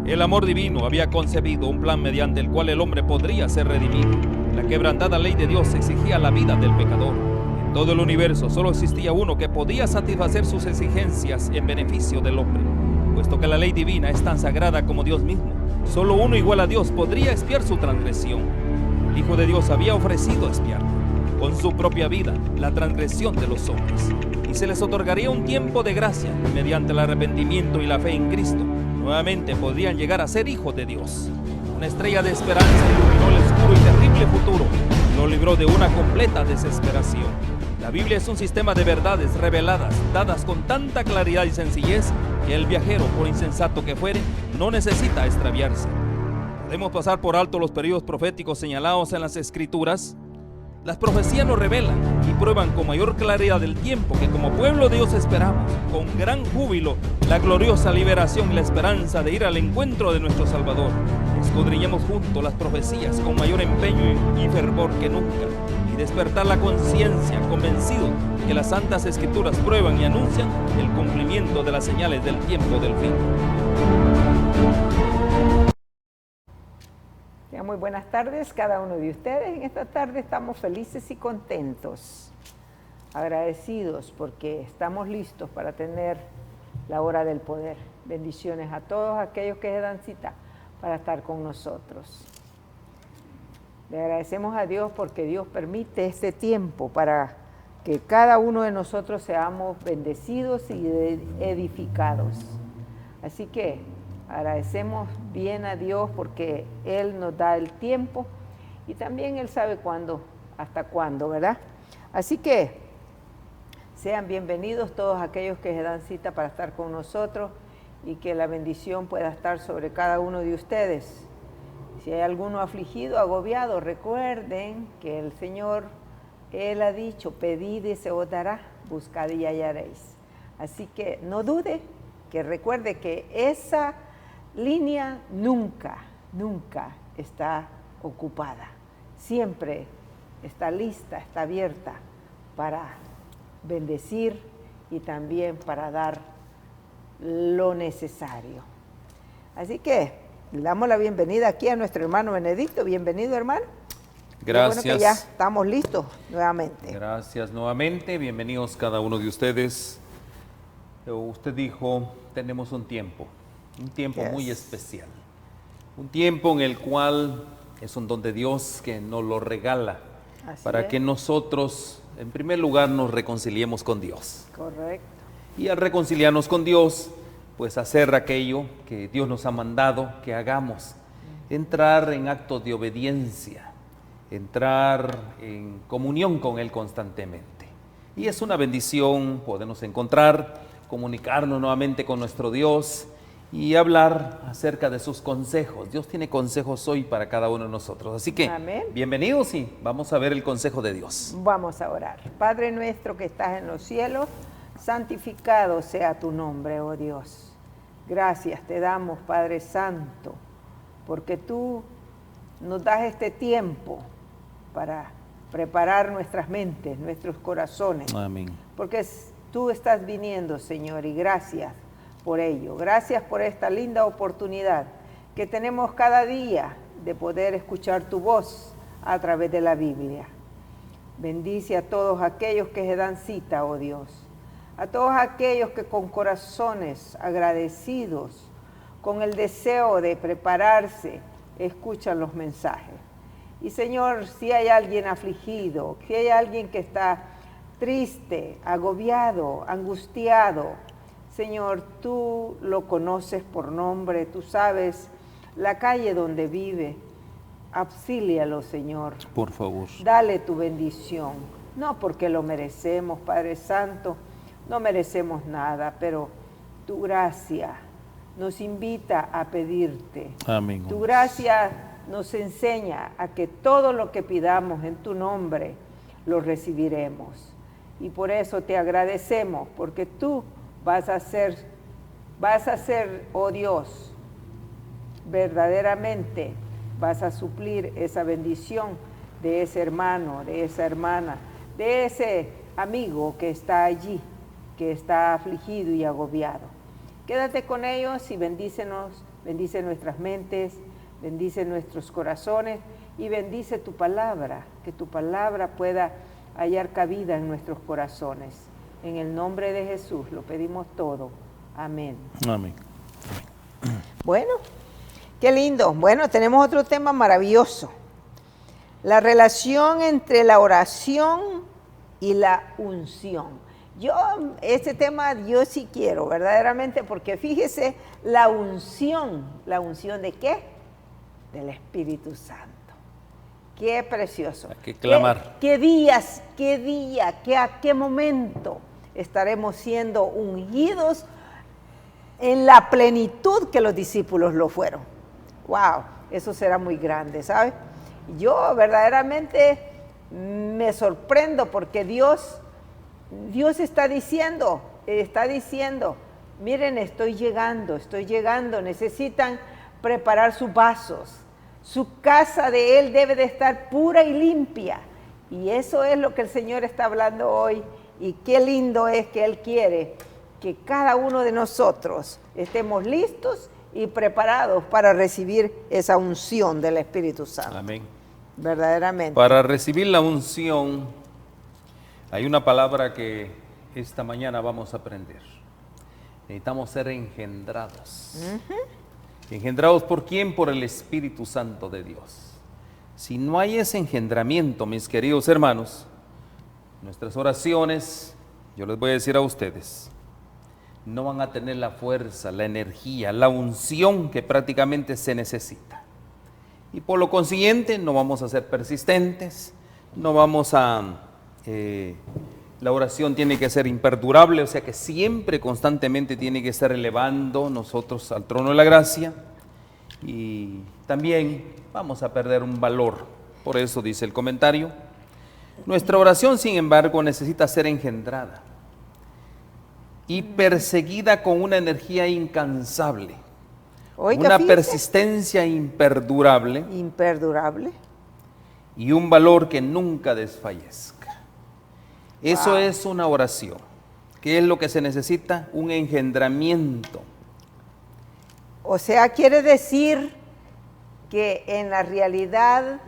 El amor divino había concebido un plan mediante el cual el hombre podría ser redimido. La quebrantada ley de Dios exigía la vida del pecador. En todo el universo solo existía uno que podía satisfacer sus exigencias en beneficio del hombre. Puesto que la ley divina es tan sagrada como Dios mismo, solo uno igual a Dios podría expiar su transgresión. El Hijo de Dios había ofrecido expiar con su propia vida la transgresión de los hombres, y se les otorgaría un tiempo de gracia y mediante el arrepentimiento y la fe en Cristo nuevamente podrían llegar a ser hijos de Dios. Una estrella de esperanza iluminó el oscuro y terrible futuro y lo libró de una completa desesperación. La Biblia es un sistema de verdades reveladas, dadas con tanta claridad y sencillez que el viajero, por insensato que fuere, no necesita extraviarse. Podemos pasar por alto los periodos proféticos señalados en las Escrituras. Las profecías nos revelan y prueban con mayor claridad el tiempo que como pueblo de Dios esperamos, con gran júbilo, la gloriosa liberación y la esperanza de ir al encuentro de nuestro Salvador. Escudriñemos juntos las profecías con mayor empeño y fervor que nunca, y despertar la conciencia convencido que las Santas Escrituras prueban y anuncian el cumplimiento de las señales del tiempo del fin. Muy buenas tardes cada uno de ustedes. En esta tarde estamos felices y contentos, agradecidos porque estamos listos para tener la hora del poder. Bendiciones a todos aquellos que se dan cita para estar con nosotros. Le agradecemos a Dios porque Dios permite este tiempo para que cada uno de nosotros seamos bendecidos y edificados. Así que agradecemos bien a Dios porque Él nos da el tiempo y también Él sabe cuándo, hasta cuándo, ¿verdad? Así que sean bienvenidos todos aquellos que se dan cita para estar con nosotros y que la bendición pueda estar sobre cada uno de ustedes. Si hay alguno afligido, agobiado, recuerden que el Señor, Él ha dicho, pedid y se os dará, buscad y hallaréis. Así que no dude, que recuerde que esa línea nunca está ocupada. Siempre está lista, está abierta para bendecir y también para dar lo necesario. Así que le damos la bienvenida aquí a nuestro hermano Benedicto. Bienvenido, hermano. Gracias. Bueno, que ya estamos listos nuevamente. Gracias nuevamente. Bienvenidos cada uno de ustedes. Usted dijo, tenemos un tiempo muy especial, un tiempo en el cual es un don de Dios que nos lo regala. Así para que nosotros, en primer lugar, nos reconciliemos con Dios. Correcto. Y al reconciliarnos con Dios, pues hacer aquello que Dios nos ha mandado que hagamos, entrar en actos de obediencia, entrar en comunión con Él constantemente. Y es una bendición podernos encontrar, comunicarnos nuevamente con nuestro Dios y hablar acerca de sus consejos. Dios tiene consejos hoy para cada uno de nosotros. Así que, amén. Bienvenidos y vamos a ver el consejo de Dios. Vamos a orar. Padre nuestro que estás en los cielos, santificado sea tu nombre, oh Dios. Gracias te damos, Padre Santo, porque tú nos das este tiempo para preparar nuestras mentes, nuestros corazones. Amén. Porque tú estás viniendo, Señor, y gracias por ello. Gracias por esta linda oportunidad que tenemos cada día de poder escuchar tu voz a través de la Biblia. Bendice a todos aquellos que se dan cita, oh Dios. A todos aquellos que con corazones agradecidos, con el deseo de prepararse, escuchan los mensajes. Y Señor, si hay alguien afligido, si hay alguien que está triste, agobiado, angustiado, Señor, tú lo conoces por nombre, tú sabes la calle donde vive. Auxílialo, Señor. Por favor. Dale tu bendición. No porque lo merecemos, Padre Santo, no merecemos nada, pero tu gracia nos invita a pedirte. Amén. Tu gracia nos enseña a que todo lo que pidamos en tu nombre lo recibiremos. Y por eso te agradecemos, porque tú vas a ser, oh Dios, verdaderamente vas a suplir esa bendición de ese hermano, de esa hermana, de ese amigo que está allí, que está afligido y agobiado. Quédate con ellos y bendícenos bendice nuestras mentes, bendice nuestros corazones y bendice tu palabra, que tu palabra pueda hallar cabida en nuestros corazones. En el nombre de Jesús lo pedimos todo. Amén. Amén. Bueno, qué lindo. Bueno, tenemos otro tema maravilloso. La relación entre la oración y la unción. Este tema yo sí quiero, verdaderamente, porque fíjese, la unción ¿de qué? Del Espíritu Santo. Qué precioso. Hay que clamar. ¿Qué días, qué día, a qué momento estaremos siendo ungidos en la plenitud que los discípulos lo fueron? ¡Wow! Eso será muy grande, ¿sabe? Yo verdaderamente me sorprendo porque Dios está diciendo, miren, estoy llegando, necesitan preparar sus vasos, su casa de Él debe de estar pura y limpia, y eso es lo que el Señor está hablando hoy, y qué lindo es que Él quiere que cada uno de nosotros estemos listos y preparados para recibir esa unción del Espíritu Santo. Amén. Verdaderamente. Para recibir la unción, hay una palabra que esta mañana vamos a aprender. Necesitamos ser engendrados. ¿Engendrados por quién? Por el Espíritu Santo de Dios. Si no hay ese engendramiento, mis queridos hermanos, nuestras oraciones, yo les voy a decir a ustedes, no van a tener la fuerza, la energía, la unción que prácticamente se necesita. Y por lo consiguiente no vamos a ser persistentes, no vamos a... la oración tiene que ser imperdurable, o sea que siempre, constantemente tiene que estar elevando nosotros al trono de la gracia, y también vamos a perder un valor. Por eso dice el comentario, nuestra oración, sin embargo, necesita ser engendrada y perseguida con una energía incansable. Oiga, una fíjese. Persistencia imperdurable y un valor que nunca desfallezca. Eso es una oración. ¿Qué es lo que se necesita? Un engendramiento. O sea, quiere decir que en la realidad,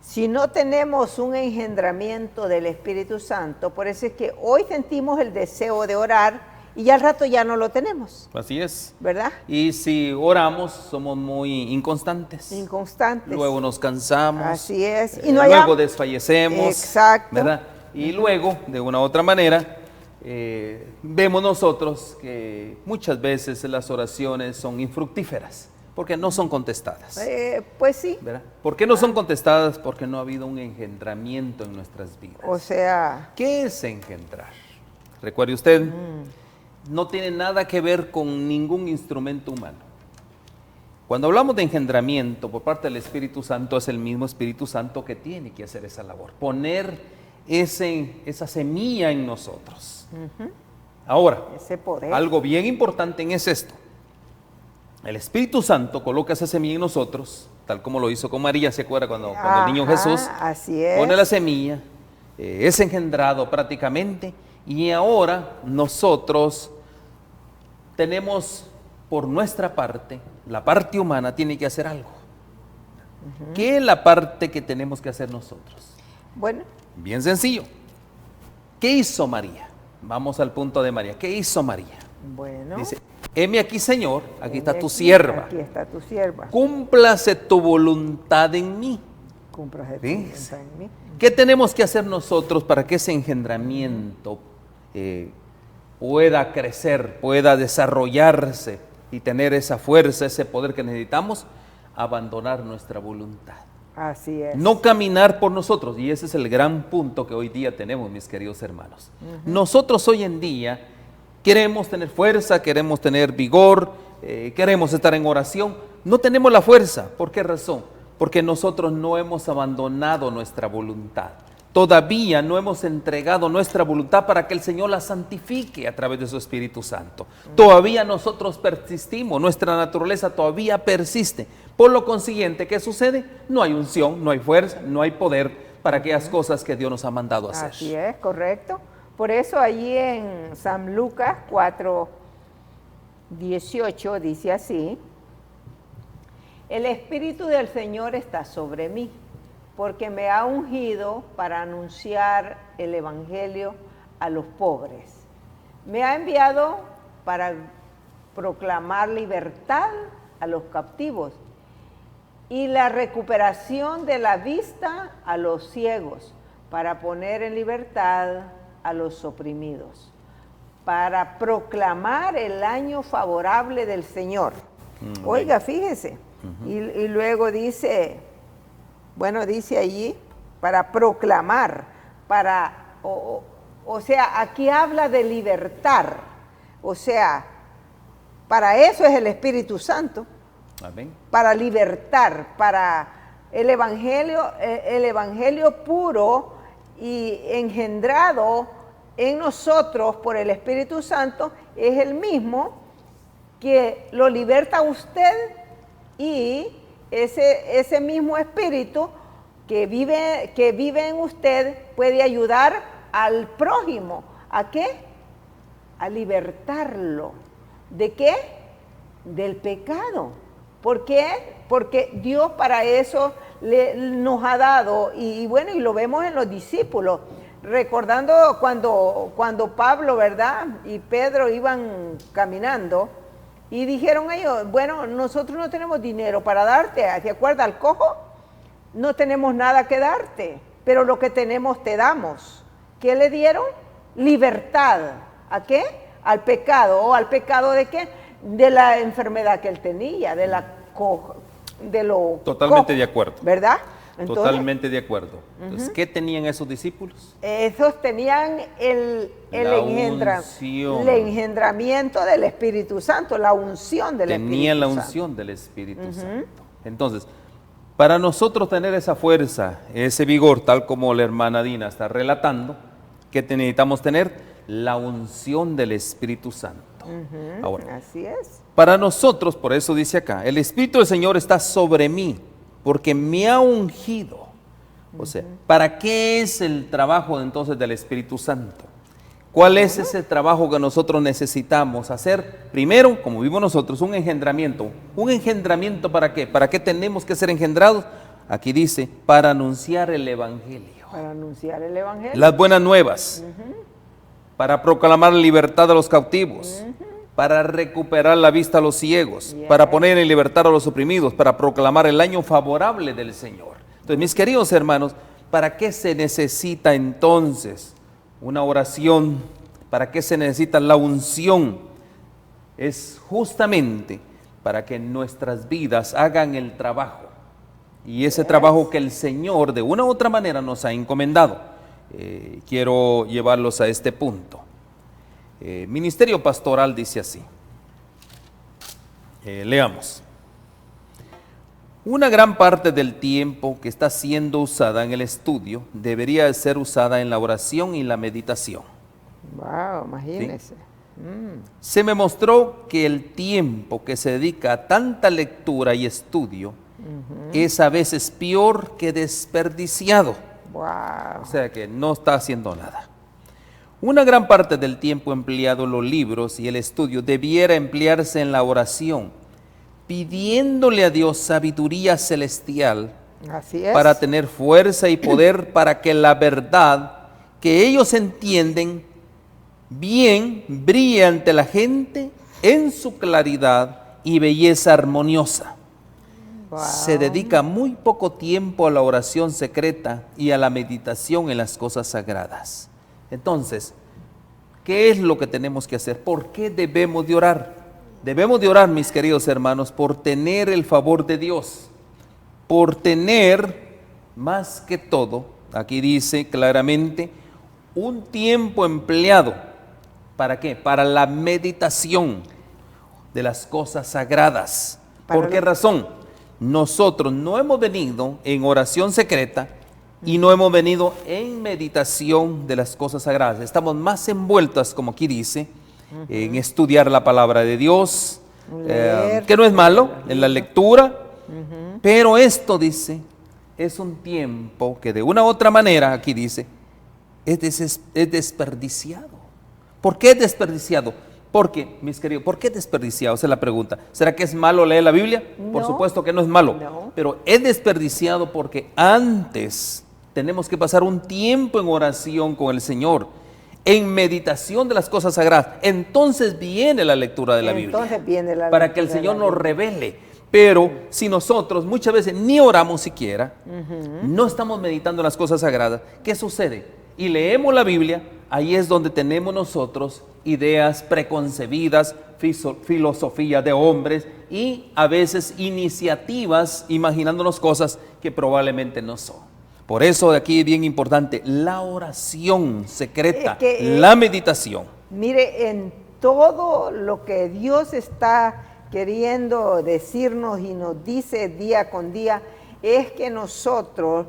si no tenemos un engendramiento del Espíritu Santo, por eso es que hoy sentimos el deseo de orar, y ya al rato ya no lo tenemos. Así es. ¿Verdad? Y si oramos, somos muy inconstantes. Luego nos cansamos. Así es. Y luego desfallecemos. Exacto. ¿Verdad? Y luego, de una u otra manera, vemos nosotros que muchas veces las oraciones son infructíferas, porque no son contestadas. Pues sí. ¿Verdad? ¿Por qué no son contestadas? Porque no ha habido un engendramiento en nuestras vidas. O sea... ¿Qué es engendrar? Recuerde usted, no tiene nada que ver con ningún instrumento humano. Cuando hablamos de engendramiento por parte del Espíritu Santo, es el mismo Espíritu Santo que tiene que hacer esa labor, poner esa semilla en nosotros. Ahora, ese poder. Algo bien importante es esto. El Espíritu Santo coloca esa semilla en nosotros, tal como lo hizo con María, ¿se acuerda? Cuando el niño Jesús pone la semilla, es engendrado prácticamente, y ahora nosotros tenemos por nuestra parte, la parte humana tiene que hacer algo. ¿Qué es la parte que tenemos que hacer nosotros? Bueno. Bien sencillo. ¿Qué hizo María? Vamos al punto de María. ¿Qué hizo María? Bueno. Dice, heme aquí, Señor, aquí está tu sierva. Aquí está tu sierva. Cúmplase tu voluntad en mí. Cúmplase tu voluntad en mí. ¿Qué tenemos que hacer nosotros para que ese engendramiento pueda crecer, pueda desarrollarse y tener esa fuerza, ese poder que necesitamos? Abandonar nuestra voluntad. Así es. No caminar por nosotros, y ese es el gran punto que hoy día tenemos, mis queridos hermanos. Nosotros hoy en día queremos tener fuerza, queremos tener vigor, queremos estar en oración. No tenemos la fuerza. ¿Por qué razón? Porque nosotros no hemos abandonado nuestra voluntad. Todavía no hemos entregado nuestra voluntad para que el Señor la santifique a través de su Espíritu Santo. Todavía nosotros persistimos, nuestra naturaleza todavía persiste. Por lo consiguiente, ¿qué sucede? No hay unción, no hay fuerza, no hay poder para aquellas cosas que Dios nos ha mandado a hacer. Así es, correcto. Por eso allí en San Lucas 4, 18 dice así: el Espíritu del Señor está sobre mí, porque me ha ungido para anunciar el Evangelio a los pobres. Me ha enviado para proclamar libertad a los captivos y la recuperación de la vista a los ciegos, para poner en libertad a los oprimidos, para proclamar el año favorable del Señor. Oiga, fíjese. Y luego dice, bueno, dice allí, para proclamar, o sea, aquí habla de libertar. O sea, para eso es el Espíritu Santo. Amén. Para libertar, para el evangelio puro y engendrado en nosotros por el Espíritu Santo, es el mismo que lo liberta a usted, y ese mismo Espíritu que vive en usted puede ayudar al prójimo. ¿A qué? A libertarlo. ¿De qué? Del pecado. ¿Por qué? Porque Dios para eso nos ha dado, y bueno, y lo vemos en los discípulos, recordando cuando Pablo, ¿verdad?, y Pedro iban caminando, y dijeron ellos, bueno, nosotros no tenemos dinero para darte, ¿te acuerdas al cojo? No tenemos nada que darte, pero lo que tenemos te damos. ¿Qué le dieron? Libertad. ¿A qué? Al pecado. ¿O al pecado de qué? De la enfermedad que él tenía, de lo Totalmente de acuerdo. ¿Verdad? Entonces, totalmente de acuerdo. Entonces, ¿qué tenían esos discípulos? Esos tenían el engendramiento del Espíritu Santo, la unción del Espíritu Santo. Tenían la unción del Espíritu Santo. Entonces, para nosotros tener esa fuerza, ese vigor, tal como la hermana Dina está relatando, ¿qué necesitamos tener? La unción del Espíritu Santo. Ahora, así es. Para nosotros, por eso dice acá, el Espíritu del Señor está sobre mí, porque me ha ungido. O sea, ¿para qué es el trabajo entonces del Espíritu Santo? ¿Cuál es ese trabajo que nosotros necesitamos hacer? Primero, como vimos nosotros, un engendramiento. ¿Un engendramiento para qué? ¿Para qué tenemos que ser engendrados? Aquí dice, para anunciar el Evangelio. Para anunciar el Evangelio. Las buenas nuevas. Para proclamar libertad a los cautivos. Para recuperar la vista a los ciegos. Para poner en libertad a los oprimidos. Para proclamar el año favorable del Señor. Entonces, mis queridos hermanos, ¿para qué se necesita entonces una oración? ¿Para qué se necesita la unción? Es justamente para que nuestras vidas hagan el trabajo. Y ese trabajo que el Señor de una u otra manera nos ha encomendado. Quiero llevarlos a este punto. Ministerio pastoral dice así. Leamos. Una gran parte del tiempo que está siendo usada en el estudio debería ser usada en la oración y la meditación. Wow, imagínese. ¿Sí? Se me mostró que el tiempo que se dedica a tanta lectura y estudio es a veces peor que desperdiciado. Wow. O sea que no está haciendo nada. Una gran parte del tiempo empleado en los libros y el estudio debiera emplearse en la oración, pidiéndole a Dios sabiduría celestial. Así es. Para tener fuerza y poder para que la verdad que ellos entienden bien brille ante la gente en su claridad y belleza armoniosa. Wow. Se dedica muy poco tiempo a la oración secreta y a la meditación en las cosas sagradas. Entonces, ¿qué es lo que tenemos que hacer? ¿Por qué debemos de orar? Debemos de orar, mis queridos hermanos, por tener el favor de Dios, por tener, más que todo, aquí dice claramente, un tiempo empleado, ¿para qué? Para la meditación de las cosas sagradas. ¿Por qué razón? Nosotros no hemos venido en oración secreta y no hemos venido en meditación de las cosas sagradas. Estamos más envueltas, como aquí dice, en estudiar la palabra de Dios, que no es malo, en la lectura, pero esto dice, es un tiempo que de una u otra manera, aquí dice, es desperdiciado. ¿Por qué es desperdiciado? Porque, mis queridos, ¿por qué desperdiciado? Esa es la pregunta. ¿Será que es malo leer la Biblia? Por No. supuesto que no es malo. No. Pero es desperdiciado porque antes tenemos que pasar un tiempo en oración con el Señor, en meditación de las cosas sagradas. Entonces viene la lectura de la Biblia. Entonces viene la para que el lectura de Señor la nos Biblia. revele. Pero si nosotros muchas veces ni oramos siquiera, no estamos meditando en las cosas sagradas, ¿qué sucede? Y leemos la Biblia, ahí es donde tenemos nosotros ideas preconcebidas, filosofía de hombres y a veces iniciativas imaginándonos cosas que probablemente no son. Por eso de aquí es bien importante la oración secreta, la meditación. Mire, en todo lo que Dios está queriendo decirnos y nos dice día con día, es que nosotros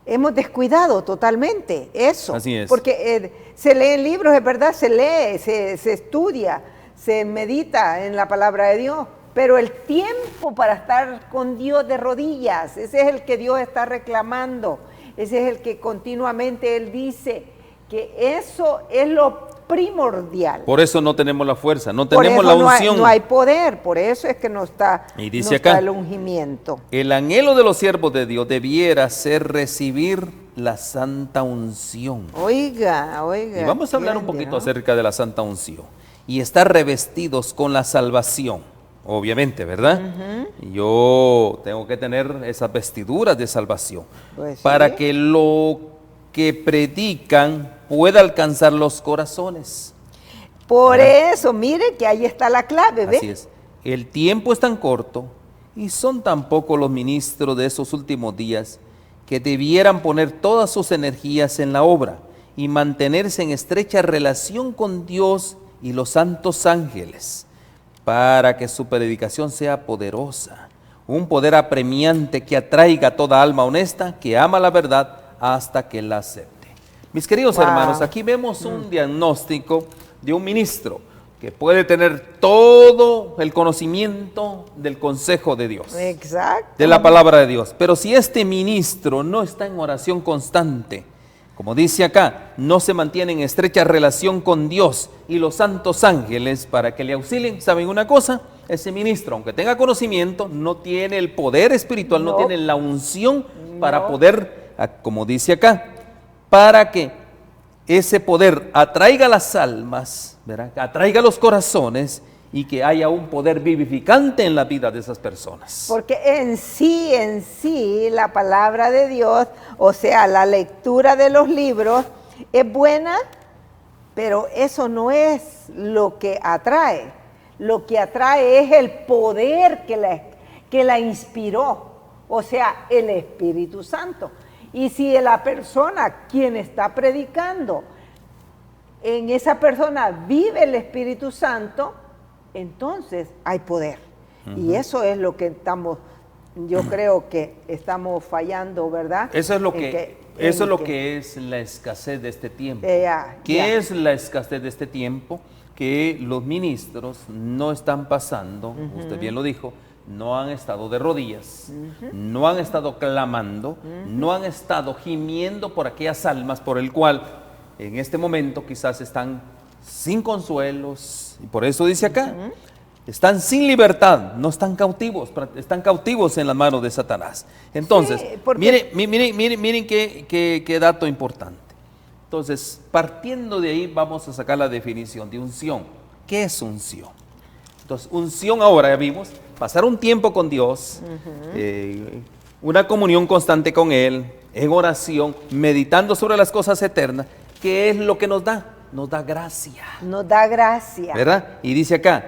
hemos descuidado totalmente eso. Así es. Porque se leen libros, es verdad, se lee, se estudia, se medita en la palabra de Dios, pero el tiempo para estar con Dios de rodillas, ese es el que Dios está reclamando, ese es el que continuamente Él dice que eso es lo primordial. Por eso no tenemos la fuerza, no Por tenemos eso la unción. no hay poder, por eso es que no está, Y dice no está acá, el ungimiento. el anhelo de los siervos de Dios debiera ser recibir la santa unción. Oiga. Y vamos a hablar un ¿entiende, poquito no? acerca de la santa unción. Y estar revestidos con la salvación, obviamente, ¿verdad? Yo tengo que tener esas vestiduras de salvación Pues sí. para que lo que predican pueda alcanzar los corazones. Por eso, mire que ahí está la clave, ¿ve? Así es. El tiempo es tan corto y son tan pocos los ministros de esos últimos días que debieran poner todas sus energías en la obra y mantenerse en estrecha relación con Dios y los santos ángeles para que su predicación sea poderosa, un poder apremiante que atraiga a toda alma honesta que ama la verdad hasta que la acepte. Mis queridos Wow. hermanos, aquí vemos un diagnóstico de un ministro que puede tener todo el conocimiento del consejo de Dios, Exacto. de la palabra de Dios. Pero si este ministro no está en oración constante, como dice acá, no se mantiene en estrecha relación con Dios y los santos ángeles para que le auxilien, ¿saben una cosa? Ese ministro, aunque tenga conocimiento, no tiene el poder espiritual, no No. tiene la unción para No. poder, como dice acá, para que ese poder atraiga las almas, ¿verdad? Atraiga los corazones y que haya un poder vivificante en la vida de esas personas. Porque en sí, la palabra de Dios, o sea, la lectura de los libros, es buena, pero eso no es lo que atrae. Lo que atrae es el poder que la inspiró, o sea, el Espíritu Santo. Y si la persona, quien está predicando, en esa persona vive el Espíritu Santo, entonces hay poder. Y eso es lo que yo creo que estamos fallando, ¿verdad? Eso es lo En que es la escasez de este tiempo. Ya. ¿Qué es la escasez de este tiempo? Que los ministros no están pasando, usted bien lo dijo, no han estado de rodillas, no han estado clamando, no han estado gimiendo por aquellas almas por el cual en este momento quizás están sin consuelos, y por eso dice acá, están sin libertad, no están cautivos en las manos de Satanás. Entonces, Sí, porque- miren qué dato importante. Entonces, partiendo de ahí vamos a sacar la definición de unción. ¿Qué es unción? Entonces, unción ahora ya vimos, pasar un tiempo con Dios, una comunión constante con Él, en oración, meditando sobre las cosas eternas. ¿Qué es lo que nos da? Nos da gracia, Nos da gracia. ¿verdad? Y dice acá,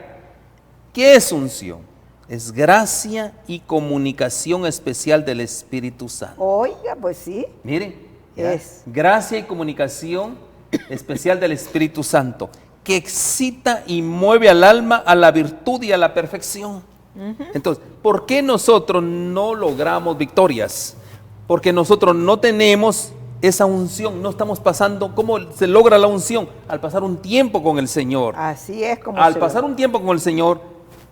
¿qué es unción? Es gracia y comunicación especial del Espíritu Santo. Oiga, pues sí. Miren, ¿ya? Es. Gracia y comunicación especial del Espíritu Santo, que excita y mueve al alma a la virtud y a la perfección. Entonces, ¿por qué nosotros no logramos victorias? Porque nosotros no tenemos esa unción, no estamos pasando. ¿Cómo se logra la unción? Al pasar un tiempo con el Señor. Así es como Al se pasar un tiempo con el Señor,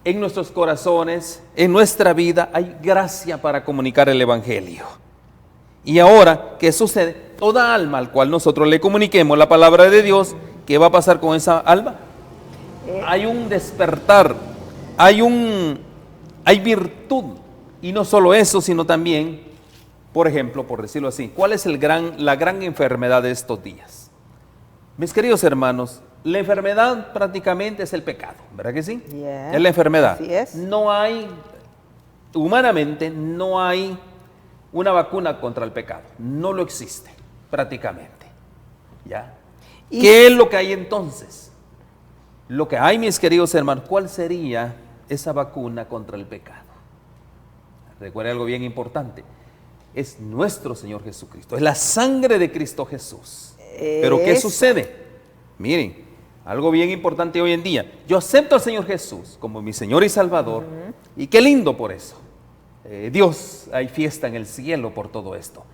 en nuestros corazones, en nuestra vida, hay gracia para comunicar el Evangelio. Y ahora, ¿qué sucede? Toda alma al cual nosotros le comuniquemos la palabra de Dios, ¿qué va a pasar con esa alma? Hay un despertar, hay virtud. Y no solo eso, sino también, por ejemplo, por decirlo así, ¿cuál es la gran enfermedad de estos días? Mis queridos hermanos, la enfermedad prácticamente es el pecado, ¿verdad que sí? Yeah. Es la enfermedad. Así es. No hay, humanamente, no hay una vacuna contra el pecado. No lo existe, prácticamente. ¿Ya? ¿Qué es lo que hay entonces? Lo que hay, mis queridos hermanos, ¿cuál sería esa vacuna contra el pecado? Recuerde algo bien importante. Es nuestro Señor Jesucristo. Es la sangre de Cristo Jesús. Pero ¿qué sucede? Miren, algo bien importante hoy en día. Yo acepto al Señor Jesús como mi Señor y Salvador. Y qué lindo por eso. Dios, hay fiesta en el cielo por todo esto.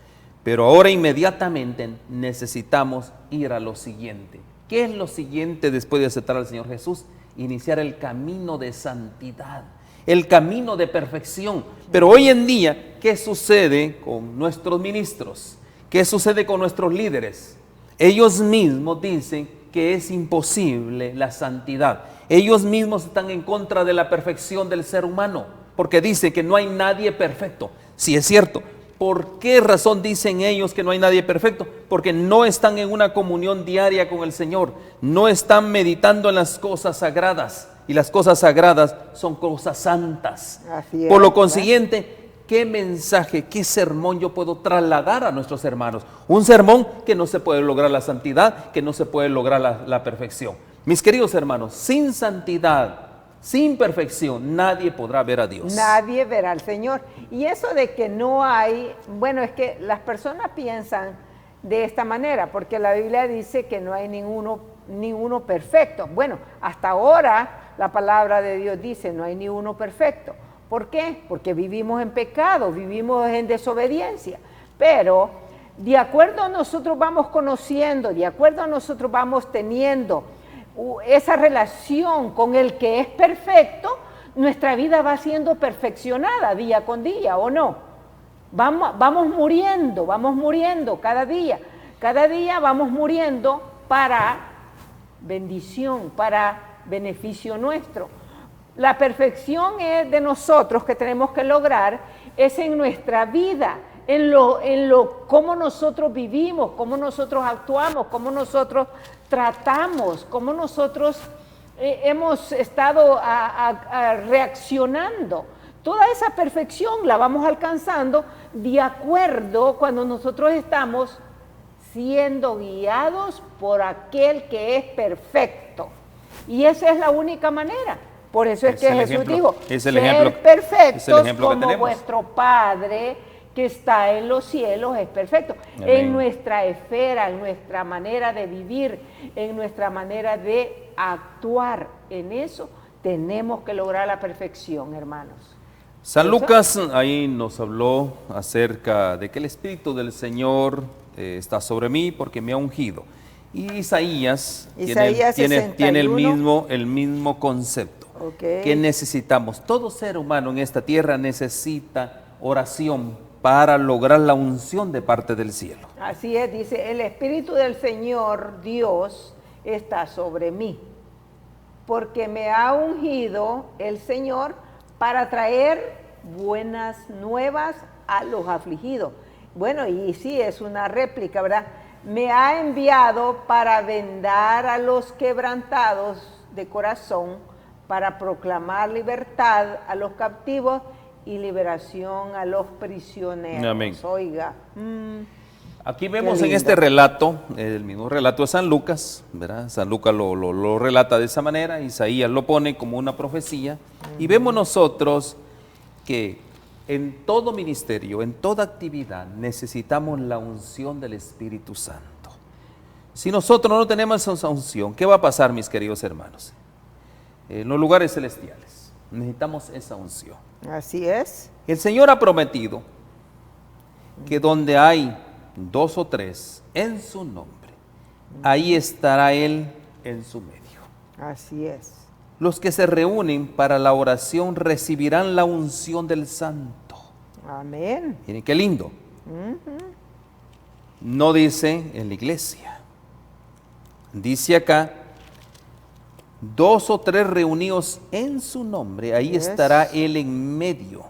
Pero ahora inmediatamente necesitamos ir a lo siguiente. ¿Qué es lo siguiente después de aceptar al Señor Jesús? Iniciar el camino de santidad, el camino de perfección. Pero hoy en día, ¿qué sucede con nuestros ministros? ¿Qué sucede con nuestros líderes? Ellos mismos dicen que es imposible la santidad. Ellos mismos están en contra de la perfección del ser humano, porque dicen que no hay nadie perfecto. Sí, es cierto. ¿Por qué razón dicen ellos que no hay nadie perfecto? Porque no están en una comunión diaria con el Señor, no están meditando en las cosas sagradas, y las cosas sagradas son cosas santas. Así es, por lo consiguiente, ¿qué mensaje, qué sermón yo puedo trasladar a nuestros hermanos? Un sermón que no se puede lograr la santidad, que no se puede lograr la perfección. Mis queridos hermanos, sin santidad, sin perfección, nadie podrá ver a Dios. Nadie verá al Señor. Y eso de que no hay, bueno, es que las personas piensan de esta manera, porque la Biblia dice que no hay ninguno perfecto. Bueno, hasta ahora la palabra de Dios dice no hay ni uno perfecto. ¿Por qué? Porque vivimos en pecado, vivimos en desobediencia. Pero de acuerdo a nosotros vamos conociendo, de acuerdo a nosotros vamos teniendo esa relación con el que es perfecto, nuestra vida va siendo perfeccionada día con día, ¿o no? Vamos muriendo cada día vamos muriendo para bendición, para beneficio nuestro. La perfección es de nosotros que tenemos que lograr, es en nuestra vida, cómo nosotros vivimos, cómo nosotros actuamos, cómo nosotros tratamos, cómo nosotros hemos estado reaccionando. Toda esa perfección la vamos alcanzando de acuerdo cuando nosotros estamos siendo guiados por aquel que es perfecto. Y esa es la única manera. Por eso es que Jesús dijo, ser perfectos como vuestro Padre que está en los cielos es perfecto. Amén. En nuestra esfera, en nuestra manera de vivir, en nuestra manera de actuar, en eso tenemos que lograr la perfección, hermanos. San Lucas ahí nos habló acerca de que el Espíritu del Señor está sobre mí porque me ha ungido. Y Isaías tiene el mismo concepto. Okay. Que necesitamos. Todo ser humano en esta tierra necesita oración para lograr la unción de parte del cielo. Así es, dice, el Espíritu del Señor Dios está sobre mí, porque me ha ungido el Señor para traer buenas nuevas a los afligidos. Bueno, y sí, es una réplica, ¿verdad? Me ha enviado para vendar a los quebrantados de corazón, para proclamar libertad a los captivos y liberación a los prisioneros. Amén. Oiga. Aquí vemos en este relato, el mismo relato de San Lucas, ¿verdad? San Lucas lo relata de esa manera, Isaías lo pone como una profecía, y vemos nosotros que en todo ministerio, en toda actividad, necesitamos la unción del Espíritu Santo. Si nosotros no tenemos esa unción, ¿qué va a pasar, mis queridos hermanos? En los lugares celestiales necesitamos esa unción. Así es. El Señor ha prometido que donde hay 2 o 3 en su nombre, ahí estará Él en su medio. Así es. Los que se reúnen para la oración recibirán la unción del Santo. Amén. Miren qué lindo. No dice en la iglesia, dice acá 2 o 3 reunidos en su nombre, ahí Yes. estará Él en medio.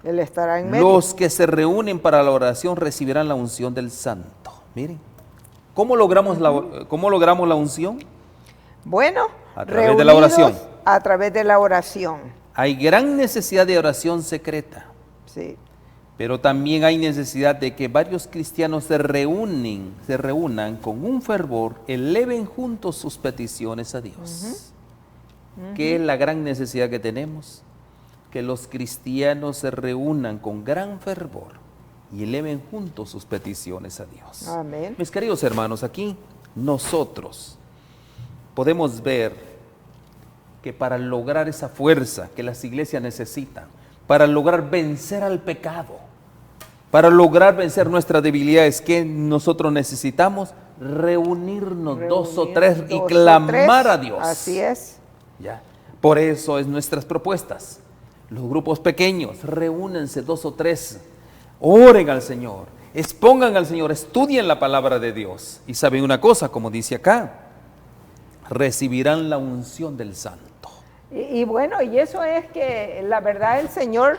Él estará en medio. Los que se reúnen para la oración recibirán la unción del Santo. Miren, ¿cómo logramos la unción? Bueno, A través de la oración. reunidos a través de la oración. Hay gran necesidad de oración secreta, Sí. pero también hay necesidad de que varios cristianos se reúnan con un fervor, eleven juntos sus peticiones a Dios. ¿Qué es la gran necesidad que tenemos? Que los cristianos se reúnan con gran fervor y eleven juntos sus peticiones a Dios. Amén. Mis queridos hermanos, aquí nosotros podemos ver que para lograr esa fuerza que las iglesias necesitan, para lograr vencer al pecado, para lograr vencer nuestras debilidades, que nosotros necesitamos reunirnos 2 o 3 y 2 o clamar 3. a Dios. Así es. ¿Ya? Por eso es nuestras propuestas. Los grupos pequeños, reúnense 2 o 3, oren al Señor, expongan al Señor, estudien la palabra de Dios. Y saben una cosa, como dice acá, recibirán la unción del Santo. Y bueno, y eso es que la verdad el Señor,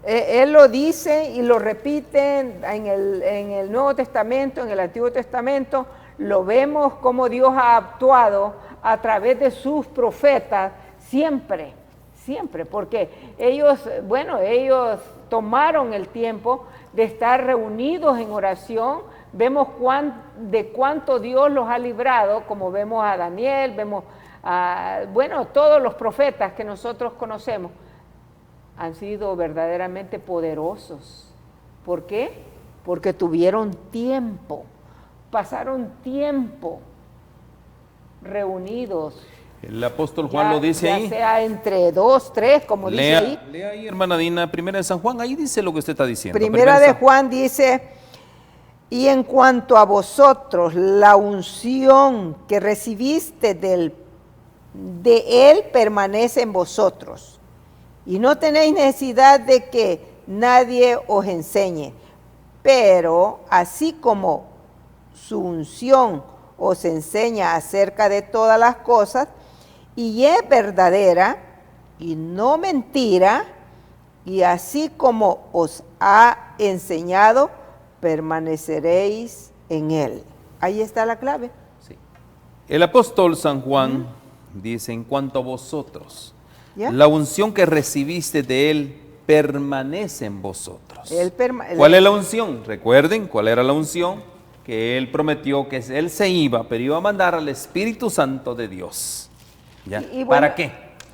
Él lo dice y lo repite en el Nuevo Testamento, en el Antiguo Testamento, lo vemos como Dios ha actuado a través de sus profetas siempre, porque ellos tomaron el tiempo de estar reunidos en oración. Vemos de cuánto Dios los ha librado, como vemos a Daniel, vemos a, todos los profetas que nosotros conocemos han sido verdaderamente poderosos. ¿Por qué? Porque tuvieron tiempo, pasaron tiempo reunidos. El apóstol Juan lo dice ahí. Ya sea entre 2, 3, como dice ahí. Lea ahí, hermana Dina, Primera de San Juan, ahí dice lo que usted está diciendo. Primera de Juan dice: y en cuanto a vosotros, la unción que recibiste de Él permanece en vosotros, y no tenéis necesidad de que nadie os enseñe, pero así como su unción os enseña acerca de todas las cosas, y es verdadera y no mentira, y así como os ha enseñado, permaneceréis en Él. Ahí está la clave. Sí. El apóstol San Juan dice: en cuanto a vosotros, ¿Ya? la unción que recibiste de Él permanece en vosotros. Él ¿Cuál es la unción? Recuerden cuál era la unción, que Él prometió que Él se iba, pero iba a mandar al Espíritu Santo de Dios. ¿Ya? Y bueno, ¿para qué?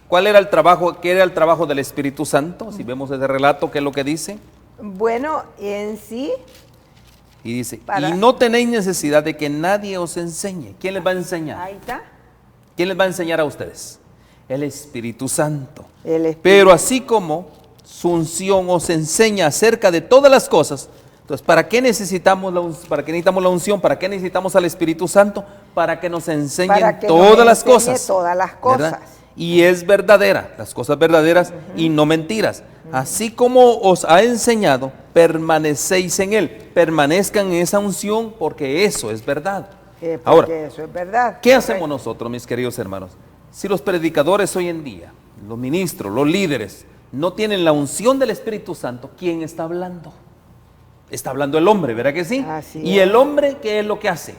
¿Cuál era el trabajo? ¿Qué era el trabajo del Espíritu Santo? Si vemos ese relato, ¿qué es lo que dice? Bueno, en sí, Y dice, y no tenéis necesidad de que nadie os enseñe. ¿Quién les va a enseñar? ahí está. ¿Quién les va a enseñar a ustedes? El Espíritu Santo. El Espíritu. Pero así como su unción os enseña acerca de todas las cosas, entonces, ¿para qué necesitamos la unción? ¿Para qué necesitamos al Espíritu Santo? Para que nos enseñen Para que todas nos las enseñe cosas. todas las ¿verdad? cosas. Y es verdadera, las cosas verdaderas y no mentiras. Así como os ha enseñado, permanecéis en Él. Permanezcan en esa unción, porque eso es verdad. Porque Ahora, eso es verdad. ¿qué hacemos nosotros, mis queridos hermanos? Si los predicadores hoy en día, los ministros, los líderes, no tienen la unción del Espíritu Santo, ¿quién está hablando? Está hablando el hombre, ¿verdad que sí? Así Y es. el hombre, ¿qué es lo que hace?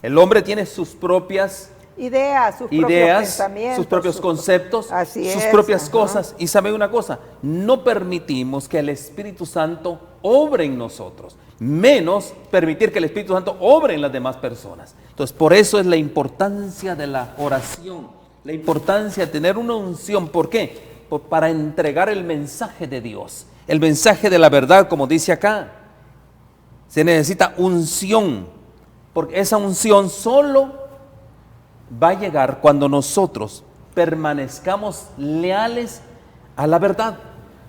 El hombre tiene sus propias Ideas, sus propios ideas, pensamientos, sus propios conceptos, así sus es, propias ajá. cosas. Y sabe una cosa, no permitimos que el Espíritu Santo obre en nosotros, menos permitir que el Espíritu Santo obre en las demás personas. Entonces, por eso es la importancia de la oración, la importancia de tener una unción. ¿Por qué? Para entregar el mensaje de Dios, el mensaje de la verdad, como dice acá. Se necesita unción, porque esa unción solo va a llegar cuando nosotros permanezcamos leales a la verdad.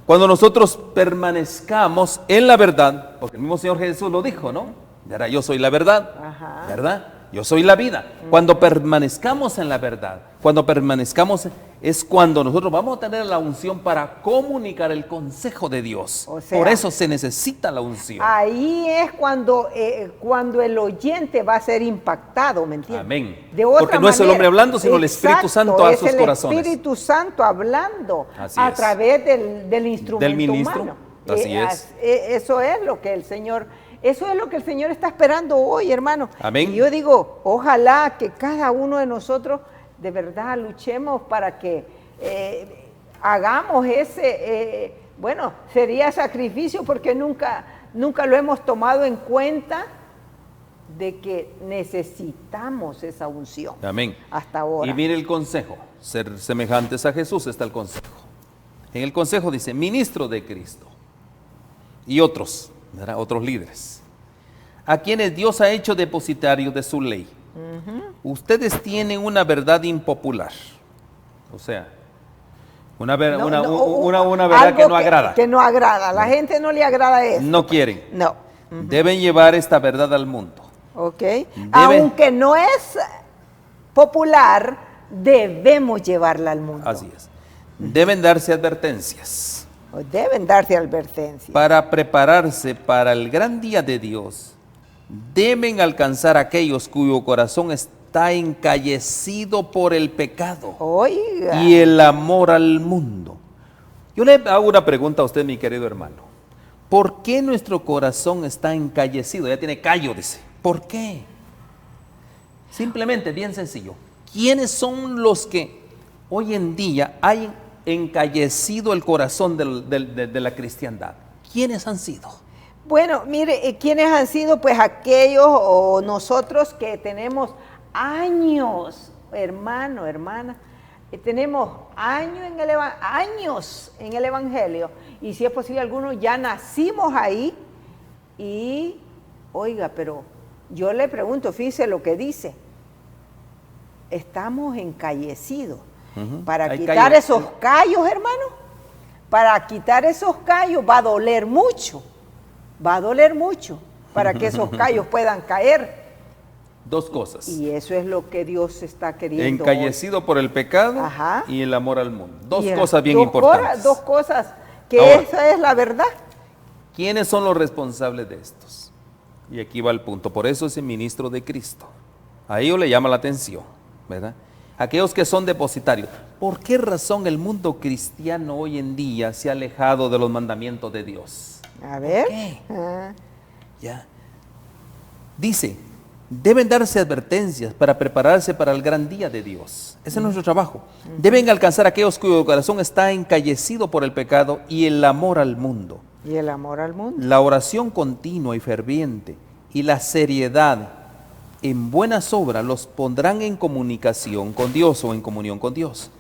Cuando nosotros permanezcamos en la verdad, porque el mismo Señor Jesús lo dijo, ¿no? ¿Verdad? Yo soy la verdad, Ajá. ¿verdad? Yo soy la vida. Cuando permanezcamos en la verdad, cuando permanezcamos es cuando nosotros vamos a tener la unción para comunicar el consejo de Dios. O sea, por eso se necesita la unción. Ahí es cuando el oyente va a ser impactado, ¿me entiendes? Amén. De otra Porque no es el manera. hombre hablando, sino el Espíritu Santo a sus corazones. Es el Espíritu Santo hablando Así a es. través del instrumento Del ministro. humano. Así es. Eso es lo que el Señor está esperando hoy, hermano. Amén. Y yo digo, ojalá que cada uno de nosotros de verdad luchemos para que hagamos ese, bueno, sería sacrificio porque nunca lo hemos tomado en cuenta de que necesitamos esa unción. Amén. Hasta ahora. Y mire el consejo, ser semejantes a Jesús está el consejo. En el consejo dice, ministro de Cristo y otros, ¿verdad? Otros líderes, a quienes Dios ha hecho depositarios de su ley. Ustedes tienen una verdad impopular, o sea, una verdad que no agrada. Que no agrada, la gente no le agrada eso. No quieren. No. Deben llevar esta verdad al mundo. Ok. Aunque no es popular, debemos llevarla al mundo. Así es. Deben darse advertencias. O deben darse advertencias. Para prepararse para el gran día de Dios, deben alcanzar a aquellos cuyo corazón está encallecido por el pecado Oiga. y el amor al mundo. Yo le hago una pregunta a usted, mi querido hermano. ¿Por qué nuestro corazón está encallecido? Ya tiene callo, dice. ¿Por qué? Simplemente, bien sencillo. ¿Quiénes son los que hoy en día hay encallecido el corazón de la cristiandad? ¿Quiénes han sido? Bueno, mire, ¿quiénes han sido? Pues aquellos o nosotros que tenemos años, hermano, hermana, tenemos años en el Evangelio, y si es posible algunos ya nacimos ahí, y oiga, pero yo le pregunto, fíjese lo que dice, estamos encallecidos. Para Hay quitar callos. esos callos, hermano, para quitar esos callos va a doler mucho, para que esos callos puedan caer. Dos cosas. Y eso es lo que Dios está queriendo. Encallecido por el pecado Ajá. y el amor al mundo. Dos Y cosas bien importantes. Dos cosas, que Ahora, esa es la verdad. ¿quiénes son los responsables de estos? Y aquí va el punto. Por eso es el ministro de Cristo. A ellos le llama la atención, ¿verdad? Aquellos que son depositarios. ¿Por qué razón el mundo cristiano hoy en día se ha alejado de los mandamientos de Dios? A ver. qué? Ah, Ya. Dice, deben darse advertencias para prepararse para el gran día de Dios. Ese es nuestro trabajo. Deben alcanzar a aquellos cuyo corazón está encallecido por el pecado y el amor al mundo. y el amor al mundo. La oración continua y ferviente y la seriedad en buenas obras los pondrán en comunicación con Dios o en comunión con Dios.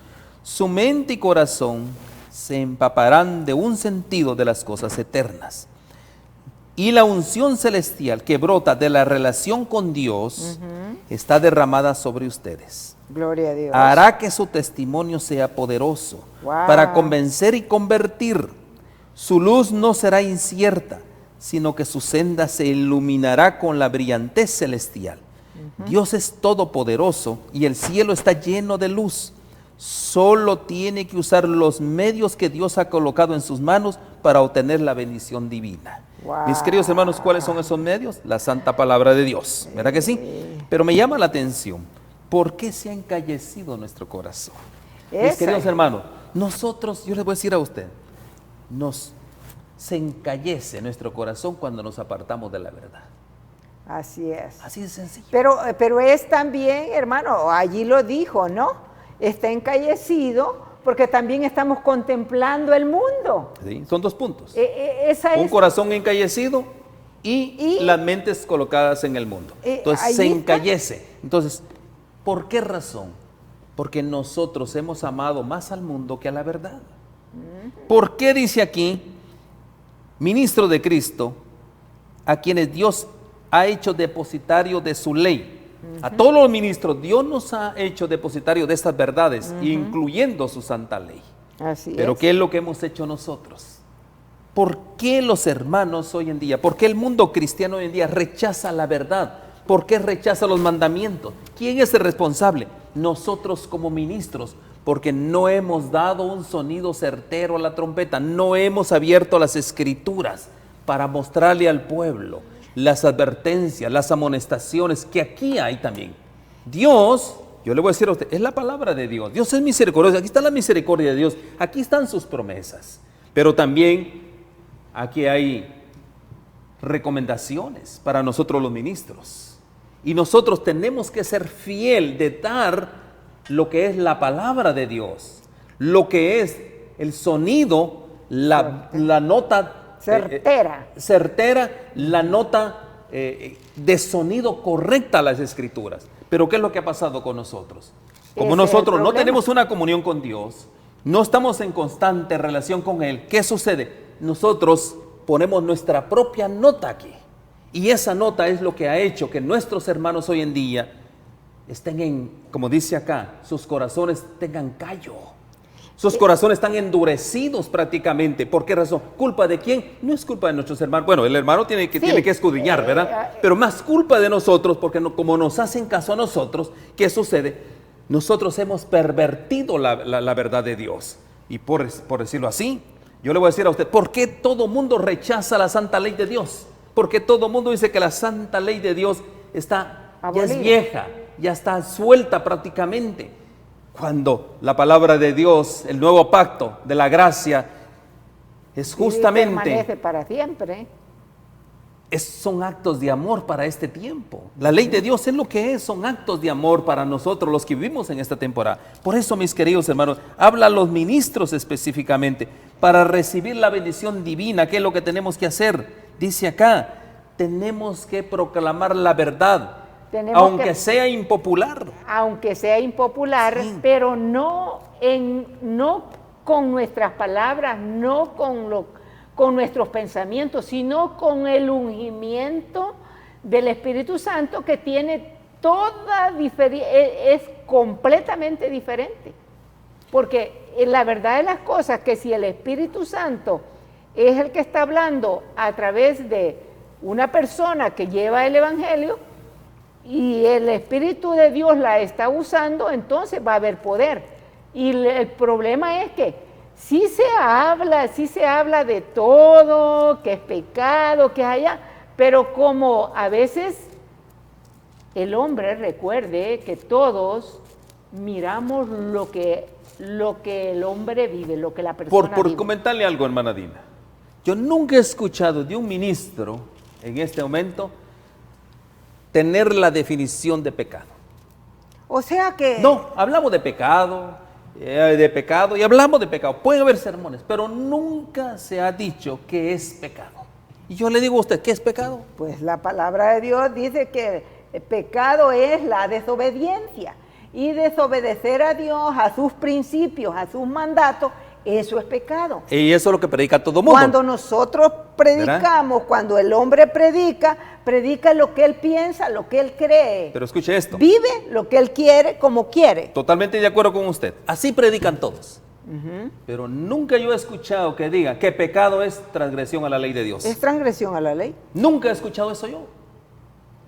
Su mente y corazón se empaparán de un sentido de las cosas eternas. Y la unción celestial que brota de la relación con Dios está derramada sobre ustedes. Gloria a Dios. Hará que su testimonio sea poderoso Wow. para convencer y convertir. Su luz no será incierta, sino que su senda se iluminará con la brillantez celestial. Dios es todopoderoso y el cielo está lleno de luz. Solo tiene que usar los medios que Dios ha colocado en sus manos para obtener la bendición divina. Wow. Mis queridos hermanos, ¿cuáles son esos medios? La santa palabra de Dios, ¿verdad que sí? Pero me llama la atención, ¿por qué se ha encallecido nuestro corazón? Mis Esa. queridos hermanos, nosotros, yo les voy a decir a usted, se encallece nuestro corazón cuando nos apartamos de la verdad. Así es. Así de sencillo. Pero es también, hermano, allí lo dijo, ¿no? Está encallecido porque también estamos contemplando el mundo. ¿Sí? Son dos puntos. Esa Un es, corazón encallecido y Y- las mentes colocadas en el mundo. Entonces ahí se está. encallece. Entonces, ¿por qué razón? Porque nosotros hemos amado más al mundo que a la verdad. ¿Por qué dice aquí, ministro de Cristo, a quienes Dios ha hecho depositario de su ley? A todos los ministros, Dios nos ha hecho depositario de estas verdades, incluyendo su santa ley. así Pero es. ¿qué es lo que hemos hecho nosotros? ¿Por qué los hermanos hoy en día, por qué el mundo cristiano hoy en día rechaza la verdad? ¿Por qué rechaza los mandamientos? ¿Quién es el responsable? nosotros como ministros, porque no hemos dado un sonido certero a la trompeta, no hemos abierto las escrituras para mostrarle al pueblo las advertencias, las amonestaciones que aquí hay también. Dios, yo le voy a decir a usted, es la palabra de Dios. Dios es misericordioso, aquí está la misericordia de Dios, aquí están sus promesas, pero también aquí hay recomendaciones para nosotros los ministros. Y nosotros tenemos que ser fiel de dar lo que es la palabra de Dios, lo que es el sonido, la nota certera, la nota de sonido correcta a las escrituras. Pero ¿qué es lo que ha pasado con nosotros? Como nosotros no tenemos una comunión con Dios, no estamos en constante relación con Él, ¿qué sucede? Nosotros ponemos nuestra propia nota aquí. Y esa nota es lo que ha hecho que nuestros hermanos hoy en día estén como dice acá, sus corazones tengan callo. Sus corazones están endurecidos prácticamente. ¿Por qué razón? ¿Culpa de quién? No es culpa de nuestros hermanos. Bueno, el hermano tiene que escudriñar, ¿verdad? Pero más culpa de nosotros, porque como nos hacen caso a nosotros, ¿qué sucede? Nosotros hemos pervertido la verdad de Dios. Y por decirlo así, yo le voy a decir a usted, ¿por qué todo mundo rechaza la santa ley de Dios? Porque todo mundo dice que la santa ley de Dios ya es vieja, ya está suelta prácticamente. Cuando la palabra de Dios, el nuevo pacto de la gracia, es justamente... permanece para siempre. Son actos de amor para este tiempo. La ley de Dios es lo que es, son actos de amor para nosotros los que vivimos en esta temporada. Por eso, mis queridos hermanos, habla a los ministros específicamente, para recibir la bendición divina. ¿Qué es lo que tenemos que hacer? Dice acá, tenemos que proclamar la verdad, aunque sea impopular. Aunque sea impopular, sí. Pero no con nuestras palabras, no con nuestros pensamientos, sino con el ungimiento del Espíritu Santo, que tiene es completamente diferente. Porque la verdad de las cosas, que si el Espíritu Santo es el que está hablando a través de una persona que lleva el Evangelio y el Espíritu de Dios la está usando, entonces va a haber poder. Y el problema es que sí se habla de todo, que es pecado, que es allá, pero como a veces el hombre, recuerde que todos miramos lo que el hombre vive, lo que la persona vive. Por comentarle algo, hermana Dina, yo nunca he escuchado de un ministro en este momento tener la definición de pecado. O sea que... No, hablamos de pecado y hablamos de pecado. Pueden haber sermones, pero nunca se ha dicho que es pecado. Y yo le digo a usted, ¿qué es pecado? Pues la palabra de Dios dice que el pecado es la desobediencia. Y desobedecer a Dios, a sus principios, a sus mandatos, eso es pecado. Y eso es lo que predica todo mundo. Cuando nosotros predicamos, ¿verdad? Cuando el hombre predica lo que él piensa, lo que él cree. Pero escuche esto. Vive lo que él quiere, como quiere. Totalmente de acuerdo con usted. Así predican todos. Pero nunca yo he escuchado que diga que pecado es transgresión a la ley de Dios. ¿Es transgresión a la ley? Nunca he escuchado eso yo.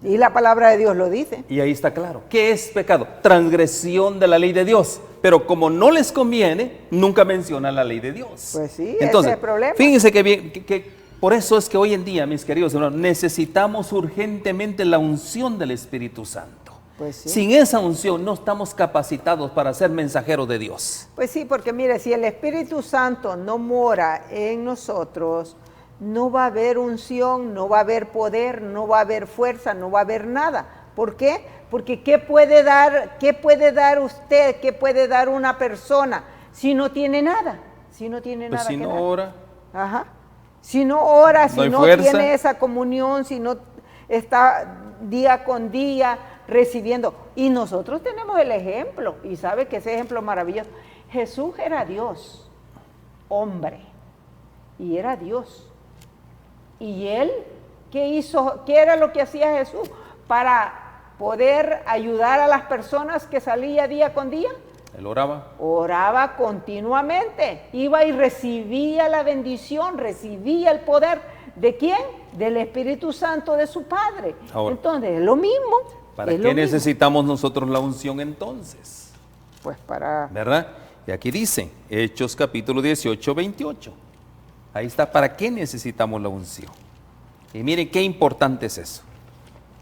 Y la palabra de Dios lo dice. Y ahí está claro. ¿Qué es pecado? Transgresión de la ley de Dios. Pero como no les conviene, nunca mencionan la ley de Dios. Pues sí, entonces, ese es el problema. Fíjense que por eso es que hoy en día, mis queridos hermanos, necesitamos urgentemente la unción del Espíritu Santo. Pues sí. Sin esa unción no estamos capacitados para ser mensajeros de Dios. Pues sí, porque mire, si el Espíritu Santo no mora en nosotros, no va a haber unción, no va a haber poder, no va a haber fuerza, no va a haber nada. ¿Por qué? Porque ¿qué puede dar usted, qué puede dar una persona si no tiene nada? Si no tiene pues nada si que no dar. ora. Ajá. Si no ora, si no fuerza. tiene esa comunión, si no está día con día recibiendo. Y nosotros tenemos el ejemplo, y sabe que ese ejemplo maravilloso. Jesús era Dios, hombre, y era Dios. ¿Y él qué hizo? ¿Qué era lo que hacía Jesús para poder ayudar a las personas que salía día con día? Él oraba. Oraba continuamente. Iba y recibía la bendición, recibía el poder. ¿De quién? Del Espíritu Santo de su Padre. Ahora, entonces, es lo mismo. ¿Para Es qué lo mismo. necesitamos nosotros la unción entonces? Pues para... ¿Verdad? Y aquí dice, Hechos capítulo 18, 28. Ahí está, ¿para qué necesitamos la unción? Y miren qué importante es eso.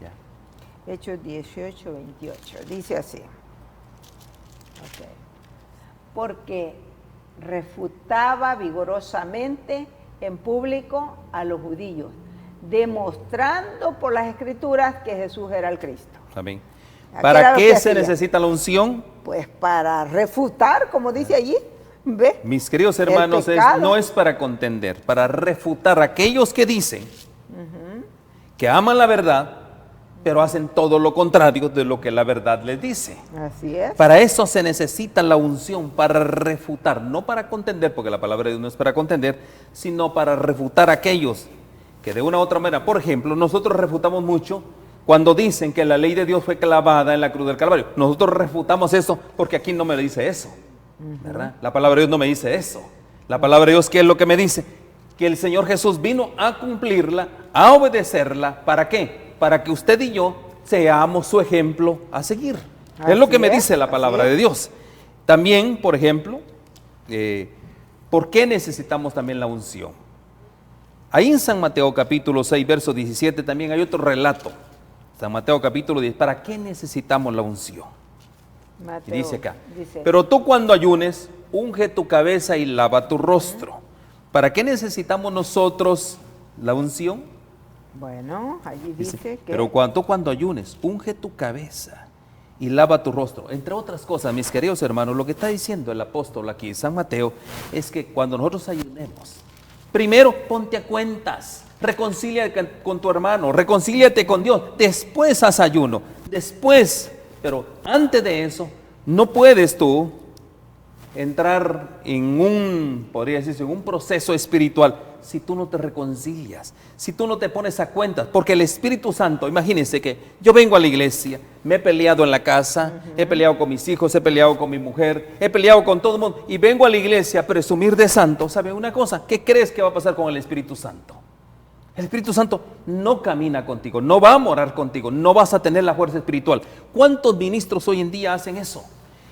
Ya. Hechos 18, 28. Dice así. Ok. Porque refutaba vigorosamente en público a los judíos, demostrando por las escrituras que Jesús era el Cristo. Amén. Aquí ¿Para era lo qué que se hacía. necesita la unción? Pues para refutar, como dice allí, ¿ve? Mis queridos hermanos, pecado. no es para contender, para refutar a aquellos que dicen que aman la verdad, pero hacen todo lo contrario de lo que la verdad les dice. Así es. Para eso se necesita la unción, para refutar, no para contender, porque la palabra de Dios no es para contender, sino para refutar a aquellos que de una u otra manera, por ejemplo, nosotros refutamos mucho cuando dicen que la ley de Dios fue clavada en la cruz del Calvario. Nosotros refutamos eso porque aquí no me dice eso, ¿verdad? La palabra de Dios no me dice eso. La palabra de Dios, ¿qué es lo que me dice? Que el Señor Jesús vino a cumplirla, a obedecerla, ¿para qué? Para que usted y yo seamos su ejemplo a seguir. Es lo que me dice la palabra de Dios. También, por ejemplo, ¿por qué necesitamos también la unción? Ahí en San Mateo capítulo 6, verso 17 también hay otro relato. San Mateo capítulo 10, ¿para qué necesitamos la unción? Mateo, Y dice acá, dice, pero tú cuando ayunes, unge tu cabeza y lava tu rostro. ¿Para qué necesitamos nosotros la unción? bueno, allí dice que... Pero cuando ayunes, unge tu cabeza y lava tu rostro. Entre otras cosas, mis queridos hermanos, lo que está diciendo el apóstol aquí, San Mateo, es que cuando nosotros ayunemos, primero ponte a cuentas, reconcíliate con tu hermano, reconcíliate con Dios, después haz ayuno, después, pero antes de eso, no puedes tú entrar en podría decirse, en un proceso espiritual si tú no te reconcilias, si tú no te pones a cuentas, porque el Espíritu Santo, imagínense que yo vengo a la iglesia, me he peleado en la casa, he peleado con mis hijos, he peleado con mi mujer, he peleado con todo el mundo, y vengo a la iglesia a presumir de santo. ¿Sabe una cosa? ¿Qué crees que va a pasar con el Espíritu Santo? El Espíritu Santo no camina contigo, no va a morar contigo, no vas a tener la fuerza espiritual. ¿Cuántos ministros hoy en día hacen eso?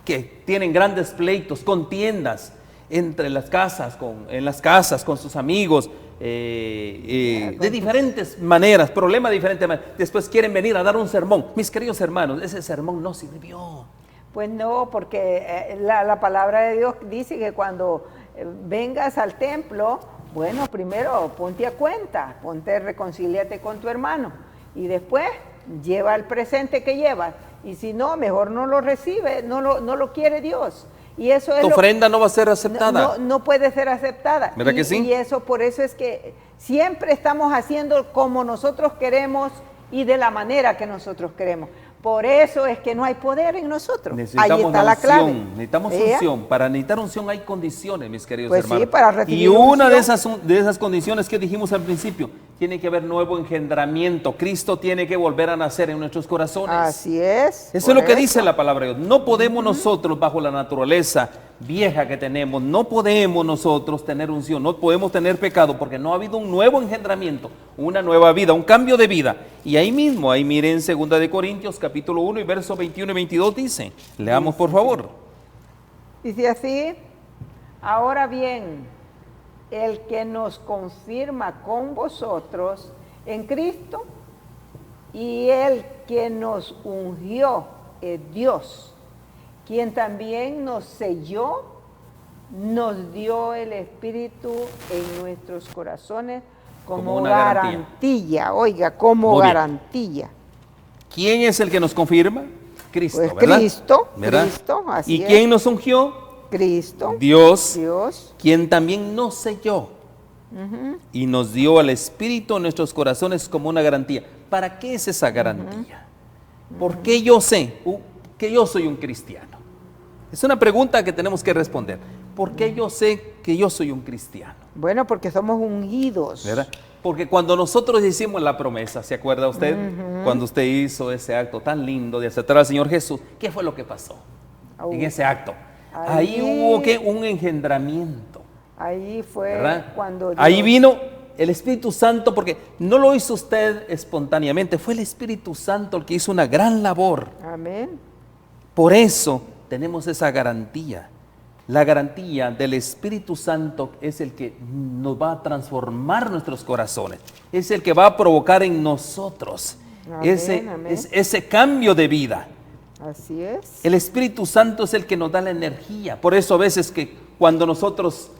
Que tienen grandes pleitos, contiendas entre las casas, en las casas, con sus amigos, de diferentes maneras, problemas de diferentes maneras. Después quieren venir a dar un sermón. Mis queridos hermanos, ese sermón no sirvió. Pues no, porque la palabra de Dios dice que cuando vengas al templo, bueno, primero ponte a cuenta, reconcíliate con tu hermano y después lleva el presente que llevas. Y si no, mejor no lo recibe, no lo quiere Dios. Y eso es Tu ofrenda no va a ser aceptada. no puede ser aceptada. ¿Verdad que sí? Y eso, por eso es que siempre estamos haciendo como nosotros queremos y de la manera que nosotros queremos. Por eso es que no hay poder en nosotros. Necesitamos Ahí está la clave. Necesitamos ¿Ella? Unción. Para necesitar unción hay condiciones, mis queridos Pues hermanos. sí, para recibir y una unción. de esas condiciones que dijimos al principio, tiene que haber nuevo engendramiento. Cristo tiene que volver a nacer en nuestros corazones. Así es. Eso es lo que correcto. dice la palabra de Dios. No podemos nosotros, bajo la naturaleza vieja que tenemos, no podemos nosotros tener unción, no podemos tener pecado, porque no ha habido un nuevo engendramiento, una nueva vida, un cambio de vida. Y ahí mismo, ahí miren 2 de Corintios capítulo 1 y versos 21 y 22 dice, leamos por favor. Dice así, ahora bien, el que nos confirma con vosotros en Cristo y el que nos ungió es Dios, quien también nos selló, nos dio el Espíritu en nuestros corazones como una garantía. Oiga, como Muy bien. garantía. ¿Quién es el que nos confirma? Cristo, Pues ¿verdad? Cristo, ¿verdad? Cristo, así ¿Y es. quién nos ungió? Cristo, Dios, Dios. quien también nos selló y nos dio al Espíritu en nuestros corazones como una garantía. ¿Para qué es esa garantía? ¿Por qué yo sé que yo soy un cristiano? Es una pregunta que tenemos que responder. ¿Por qué yo sé que yo soy un cristiano? Bueno, porque somos ungidos. ¿Verdad? Porque cuando nosotros hicimos la promesa, ¿se acuerda usted? Cuando usted hizo ese acto tan lindo de aceptar al Señor Jesús, ¿qué fue lo que pasó en ese acto? Ahí hubo un engendramiento. Ahí fue ¿Verdad? cuando Dios, Ahí vino el Espíritu Santo, porque no lo hizo usted espontáneamente, fue el Espíritu Santo el que hizo una gran labor. Amén. Por eso tenemos esa garantía. La garantía del Espíritu Santo es el que nos va a transformar nuestros corazones, es el que va a provocar en nosotros Amén. ese cambio de vida. Así es. El Espíritu Santo es el que nos da la energía. Por eso a veces que cuando nosotros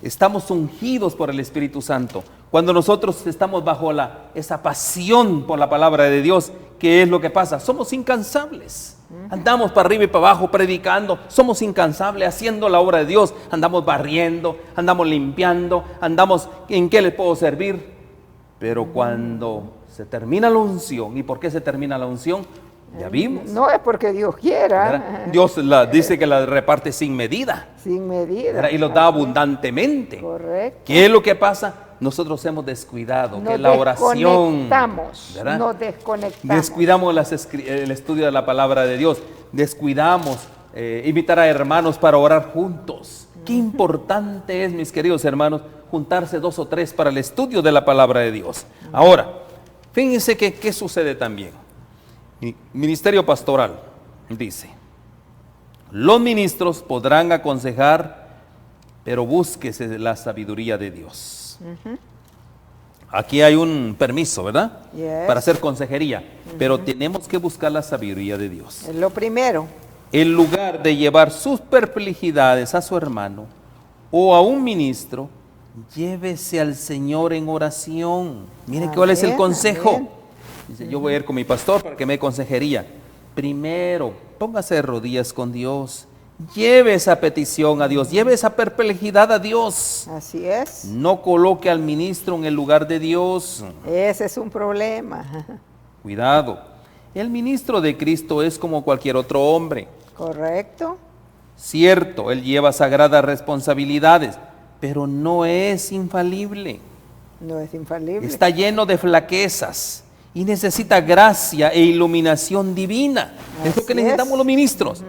estamos ungidos por el Espíritu Santo, cuando nosotros estamos bajo esa pasión por la palabra de Dios, ¿qué es lo que pasa? Somos incansables. Andamos para arriba y para abajo predicando, somos incansables haciendo la obra de Dios, andamos barriendo, andamos limpiando, andamos, ¿en qué le puedo servir? Pero cuando se termina la unción, ¿y por qué se termina la unción? Ya vimos. No es porque Dios quiera. ¿Verdad? Dios dice que la reparte sin medida. Sin medida. ¿Verdad? Y los da abundantemente. Correcto. ¿Qué es lo que pasa? Nosotros hemos descuidado que la oración, ¿verdad? Nos desconectamos. Descuidamos el estudio de la palabra de Dios, descuidamos invitar a hermanos para orar juntos. Qué importante es, mis queridos hermanos, juntarse 2 o 3 para el estudio de la palabra de Dios. Ahora, fíjense que qué sucede también. Ministerio pastoral dice: los ministros podrán aconsejar, pero búsquese la sabiduría de Dios. Aquí hay un permiso, ¿verdad? Yes. Para hacer consejería, pero tenemos que buscar la sabiduría de Dios. Es lo primero. En lugar de llevar sus perplejidades a su hermano o a un ministro, llévese al Señor en oración. Mire cuál es el consejo. Amén. Dice, yo voy a ir con mi pastor para que me dé consejería. Primero, póngase de rodillas con Dios. Lleve esa petición a Dios, lleve esa perplejidad a Dios. Así es. No coloque al ministro en el lugar de Dios. Ese es un problema. Cuidado. El ministro de Cristo es como cualquier otro hombre. Correcto. Cierto, él lleva sagradas responsabilidades, pero no es infalible. No es infalible. Está lleno de flaquezas y necesita gracia e iluminación divina. Es lo que Así necesitamos es. los ministros.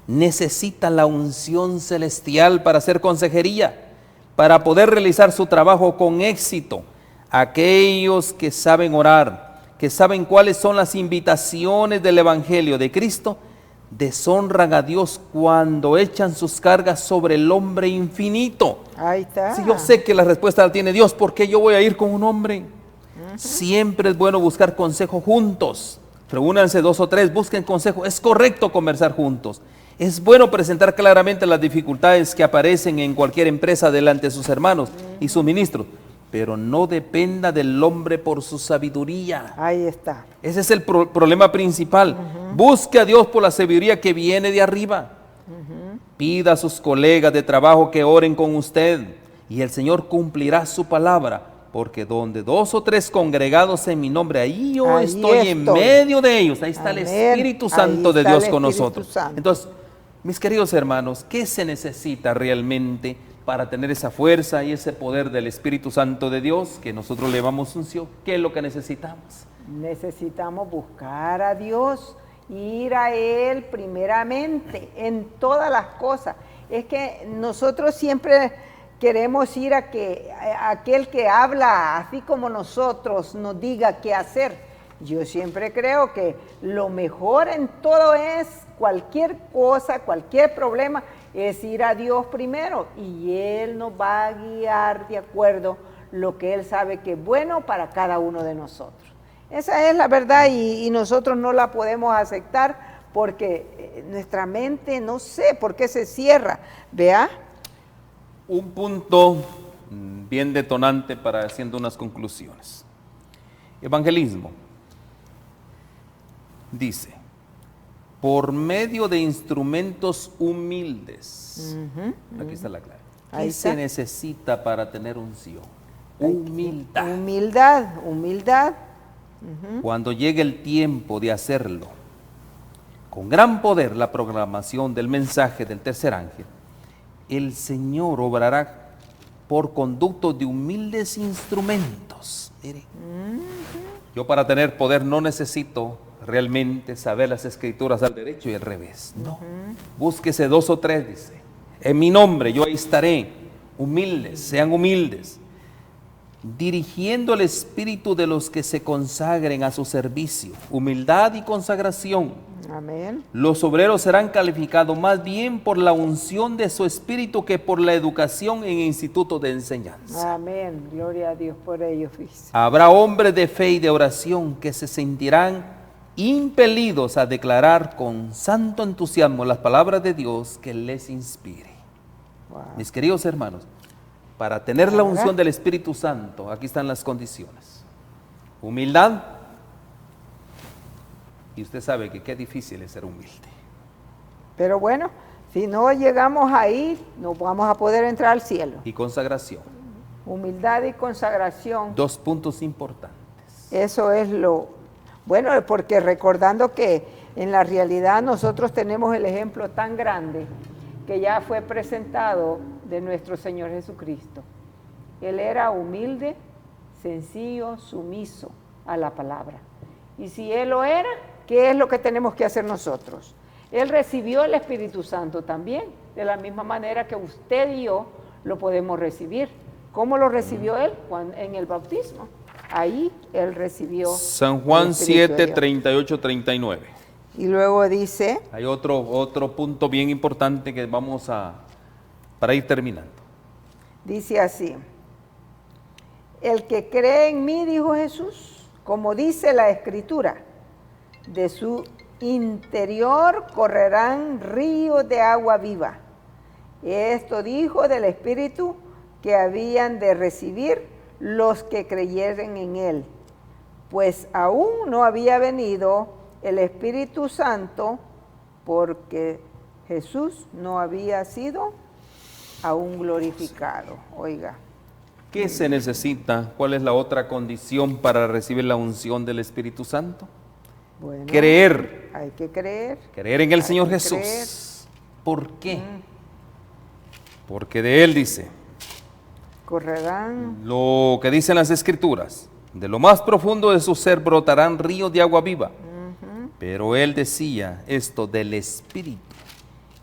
Necesita la unción celestial para hacer consejería, para poder realizar su trabajo con éxito. Aquellos que saben orar, que saben cuáles son las invitaciones del Evangelio de Cristo, deshonran a Dios cuando echan sus cargas sobre el hombre infinito. Ahí está. Si yo sé que la respuesta la tiene Dios, ¿por qué yo voy a ir con un hombre? Siempre es bueno buscar consejo juntos. Reúnanse 2 o 3, busquen consejo. Es correcto conversar juntos. Es bueno presentar claramente las dificultades que aparecen en cualquier empresa delante de sus hermanos y sus ministros, pero no dependa del hombre por su sabiduría. Ahí está. Ese es el problema principal. Busque a Dios por la sabiduría que viene de arriba. Pida a sus colegas de trabajo que oren con usted y el Señor cumplirá su palabra, porque donde 2 o 3 congregados en mi nombre, ahí yo estoy en medio de ellos. Ahí está el Espíritu Santo de Dios con nosotros. Entonces, mis queridos hermanos, ¿qué se necesita realmente para tener esa fuerza y ese poder del Espíritu Santo de Dios que nosotros le llamamos unción? ¿Qué es lo que necesitamos? Necesitamos buscar a Dios, ir a Él primeramente en todas las cosas. Es que nosotros siempre queremos ir a que aquel que habla así como nosotros nos diga qué hacer. Yo siempre creo que lo mejor en todo es cualquier cosa, cualquier problema, es ir a Dios primero y Él nos va a guiar de acuerdo lo que Él sabe que es bueno para cada uno de nosotros. Esa es la verdad y nosotros no la podemos aceptar porque nuestra mente, no sé por qué se cierra, ¿vea? Un punto bien detonante para haciendo unas conclusiones. Evangelismo. Dice, por medio de instrumentos humildes. Aquí está la clave. ¿Qué se necesita para tener unción? Humildad. Humildad. Cuando llegue el tiempo de hacerlo, con gran poder la proclamación del mensaje del tercer ángel, el Señor obrará por conducto de humildes instrumentos. Mire, yo para tener poder no necesito realmente saber las escrituras al derecho y al revés. No. Búsquese 2 o 3, dice. En mi nombre yo ahí estaré. Humildes, sean humildes. dirigiendo el espíritu de los que se consagren a su servicio, humildad y consagración. Amén. Los obreros serán calificados más bien por la unción de su espíritu que por la educación en institutos de enseñanza. Amén. Gloria a Dios por ellos, dice. Habrá hombres de fe y de oración que se sentirán impelidos a declarar con santo entusiasmo las palabras de Dios que les inspire. Wow. Mis queridos hermanos, para tener la unción del Espíritu Santo, aquí están las condiciones. Humildad. Y usted sabe que qué difícil es ser humilde. Pero bueno, si no llegamos ahí, no vamos a poder entrar al cielo. Y consagración. Humildad y consagración. Dos puntos importantes. Eso es lo bueno, porque recordando que en la realidad nosotros tenemos el ejemplo tan grande que ya fue presentado de nuestro Señor Jesucristo. Él era humilde, sencillo, sumiso a la palabra. Y si Él lo era, ¿qué es lo que tenemos que hacer nosotros? Él recibió el Espíritu Santo también, de la misma manera que usted y yo lo podemos recibir. ¿Cómo lo recibió Él? En el bautismo. Ahí Él recibió San Juan el Espíritu de 7, Dios. 38, 39. Y luego dice, Hay otro punto bien importante que vamos para ir terminando. dice así, el que cree en mí, dijo Jesús, como dice la Escritura, de su interior correrán ríos de agua viva. Esto dijo del Espíritu que habían de recibir los que creyeren en Él, pues aún no había venido el Espíritu Santo porque Jesús no había sido aún glorificado. Oiga. ¿Qué se necesita? ¿Cuál es la otra condición para recibir la unción del Espíritu Santo? Bueno, Creer. hay que creer. Creer en el Hay Señor que Jesús. creer. ¿Por qué? Porque de Él dice, Correrán. lo que dicen las Escrituras, de lo más profundo de su ser brotarán ríos de agua viva. Pero Él decía esto del Espíritu,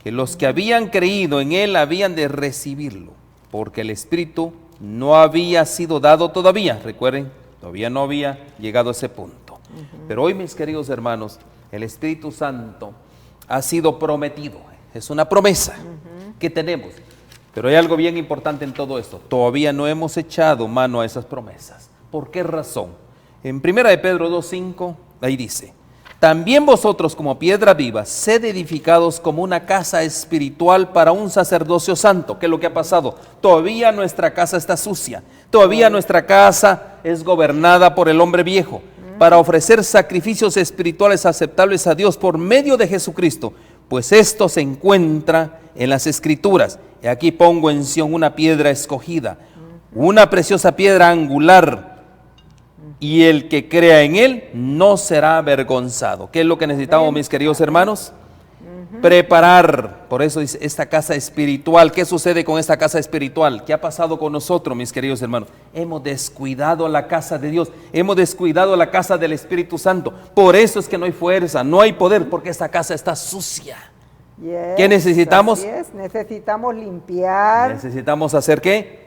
que los que habían creído en Él habían de recibirlo, porque el Espíritu no había sido dado todavía. Recuerden, todavía no había llegado a ese punto. Pero hoy, mis queridos hermanos, el Espíritu Santo ha sido prometido. Es una promesa que tenemos. Pero hay algo bien importante en todo esto. Todavía no hemos echado mano a esas promesas. ¿Por qué razón? En 1 de Pedro 2:5, ahí dice, también vosotros como piedra viva, sed edificados como una casa espiritual para un sacerdocio santo. ¿Qué es lo que ha pasado? Todavía nuestra casa está sucia. Todavía nuestra casa es gobernada por el hombre viejo, para ofrecer sacrificios espirituales aceptables a Dios por medio de Jesucristo. Pues esto se encuentra en las Escrituras. Y aquí pongo en Sión una piedra escogida, una preciosa piedra angular, y el que crea en Él no será avergonzado. ¿Qué es lo que necesitamos, mis queridos hermanos? Preparar. Por eso dice esta casa espiritual. ¿Qué sucede con esta casa espiritual? ¿Qué ha pasado con nosotros, mis queridos hermanos? Hemos descuidado la casa de Dios. Hemos descuidado la casa del Espíritu Santo. Por eso es que no hay fuerza, no hay poder, porque esta casa está sucia. Yes, ¿Qué necesitamos? así es. Necesitamos limpiar. Necesitamos hacer ¿qué?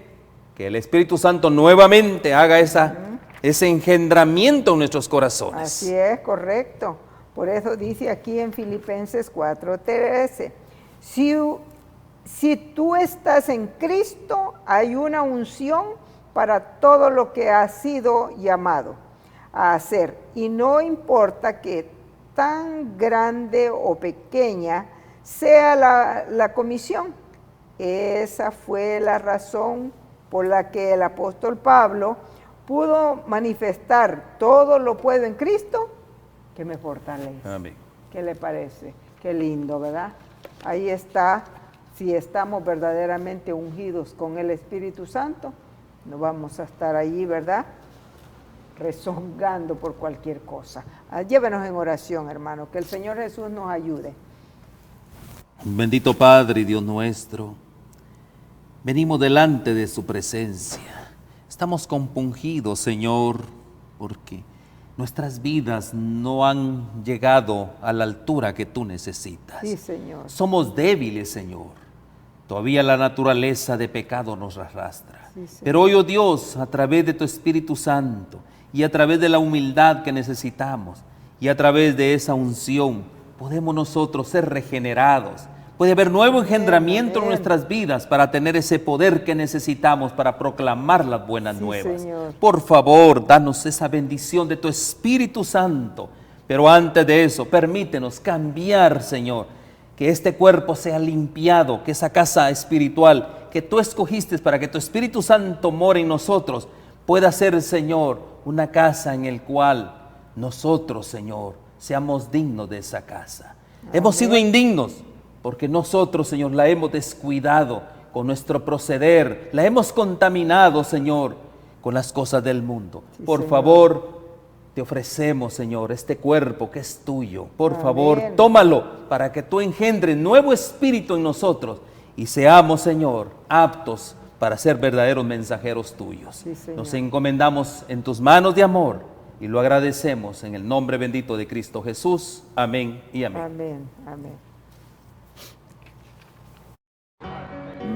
Que el Espíritu Santo nuevamente haga ese engendramiento en nuestros corazones. Así es, correcto. Por eso dice aquí en Filipenses 4:13, si tú estás en Cristo, hay una unción para todo lo que has sido llamado a hacer. Y no importa que tan grande o pequeña sea la comisión. Esa fue la razón por la que el apóstol Pablo pudo manifestar todo lo puedo en Cristo que me fortalece. Amén. ¿Qué le parece? Qué lindo, ¿verdad? Ahí está, si estamos verdaderamente ungidos con el Espíritu Santo, no vamos a estar allí, ¿verdad? Rezongando por cualquier cosa. Llévenos en oración, hermano, que el Señor Jesús nos ayude. Bendito Padre y Dios nuestro, venimos delante de su presencia. Estamos compungidos, Señor, porque nuestras vidas no han llegado a la altura que tú necesitas. Sí, Señor. Somos débiles, Señor. Todavía la naturaleza de pecado nos arrastra. Sí, Señor. Pero hoy, oh Dios, a través de tu Espíritu Santo y a través de la humildad que necesitamos y a través de esa unción, podemos nosotros ser regenerados. Puede haber nuevo engendramiento en nuestras vidas para tener ese poder que necesitamos para proclamar las buenas nuevas. Señor. Por favor, danos esa bendición de tu Espíritu Santo. Pero antes de eso, permítenos cambiar, Señor, que este cuerpo sea limpiado, que esa casa espiritual que tú escogiste para que tu Espíritu Santo more en nosotros, pueda ser, Señor, una casa en el cual nosotros, Señor, seamos dignos de esa casa. Hemos sido indignos porque nosotros, Señor, la hemos descuidado con nuestro proceder, la hemos contaminado, Señor, con las cosas del mundo. Por Señor. favor, te ofrecemos, Señor, este cuerpo que es tuyo. Por Amén. favor, tómalo para que tú engendres nuevo espíritu en nosotros y seamos, Señor, aptos para ser verdaderos mensajeros tuyos. Sí, Señor. Nos encomendamos en tus manos de amor y lo agradecemos en el nombre bendito de Cristo Jesús. Amén y amén. Amén, amén.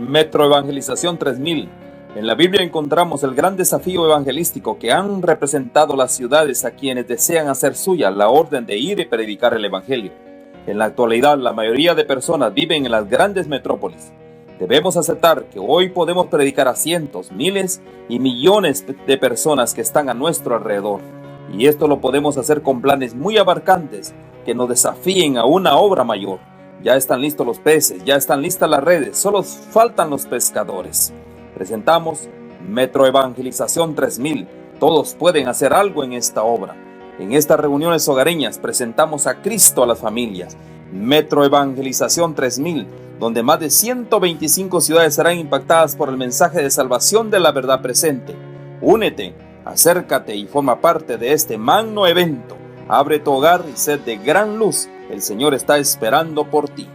Metro Evangelización 3000. En la Biblia encontramos el gran desafío evangelístico que han representado las ciudades a quienes desean hacer suya la orden de ir y predicar el Evangelio. En la actualidad, la mayoría de personas viven en las grandes metrópolis. Debemos aceptar que hoy podemos predicar a cientos, miles y millones de personas que están a nuestro alrededor. Y esto lo podemos hacer con planes muy abarcantes que nos desafíen a una obra mayor. Ya están listos los peces, ya están listas las redes, solo faltan los pescadores. Presentamos Metro Evangelización 3000. Todos pueden hacer algo en esta obra. En estas reuniones hogareñas presentamos a Cristo a las familias. Metro Evangelización 3000, donde más de 125 ciudades serán impactadas por el mensaje de salvación de la verdad presente. Únete, acércate y forma parte de este magno evento. Abre tu hogar y sed de gran luz. El Señor está esperando por ti.